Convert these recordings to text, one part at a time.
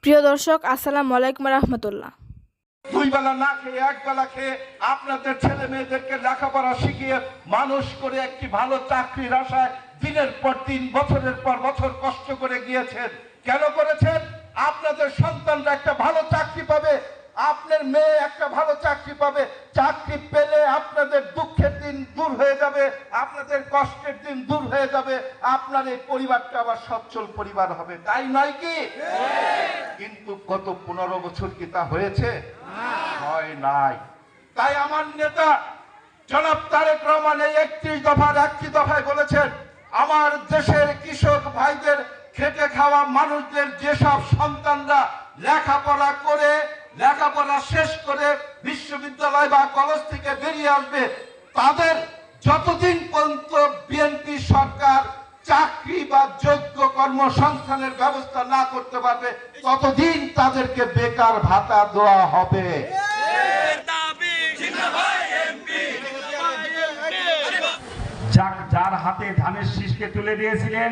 প্রিয় দর্শক, আসসালামু আলাইকুম রাহমাতুল্লাহ। দুই বেলা না খেয়ে এক বেলা খেয়ে আপনাদের ছেলে মেয়েদেরকে লেখাপড়া শিখিয়ে মানুষ করে একটি ভালো চাকরির আশায় দিনের পর দিন বছরের পর বছর কষ্ট করে গিয়েছেন। কেন করেছেন? আপনাদের সন্তানরা একটা ভালো চাকরি পাবে, আপনার মেয়ে একটা ভালো চাকরি পাবে। চাকরি পেলে আপনাদের দুঃখের দিন দূর হয়ে যাবে, আপনাদের কষ্টের দিন দূর হয়ে যাবে, আপনার এই পরিবারটা আবার সচ্ছল পরিবার হবে, তাই নয় কি? কিন্তু গত 15 বছর কি তা হয়েছে? হয় নাই। তাই আমার নেতা জনাব তারেক রহমান এই 31 দফার একটি দফায় বলেছেন, আমার দেশের কৃষক ভাইদের, খেটে খাওয়া মানুষদের যেসব সন্তানরা লেখাপড়া করে লেখাপড়া শেষ করে বিশ্ববিদ্যালয় বা কলেজ থেকে বেরিয়ে আসবে, তাদের যতদিন পর্যন্ত বিএনপি সরকার চাকরি বা যোগ্য কর্মসংস্থানের ব্যবস্থা না করতে পারবে, ততদিন তাদেরকে বেকার ভাতা দেওয়া হবে। যার হাতে ধানের শীষকে তুলে দিয়েছিলেন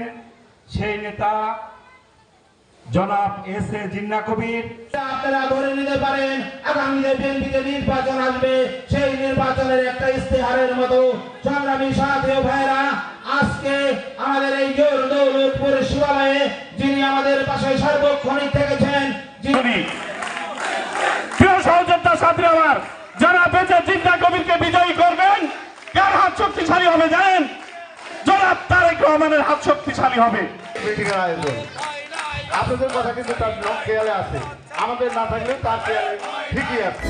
সেই নেতা জনাব এস.এ. জিন্নাহ কবির। আপনারা ধরে নিতে পারেন আগামী বিএনপিতে নির্বাচন আসবে, সেই নির্বাচনের একটা ইস্তেহারের মতো সংগ্রামী সাথী ভাইরা, আজকে আমাদের এই দৌলতপুর শিবালয়ে যিনি আমাদের পাশে সার্বক্ষণিক থেকেছেন, যিনি প্রিয় সহযোদ্ধা ছাত্রী আমার, জনাব এস.এ. জিন্নাহ কবিরকে বিজয়ী করবেন। কার হাত শক্তিশালী হবে জানেন? জনাব তারেক রহমানের হাত শক্তিশালী হবে। আপনাদের কথা কিন্তু তার খেয়ালে আছে, আমাদের না থাকলেও তার খেয়ালে ঠিকই আছে।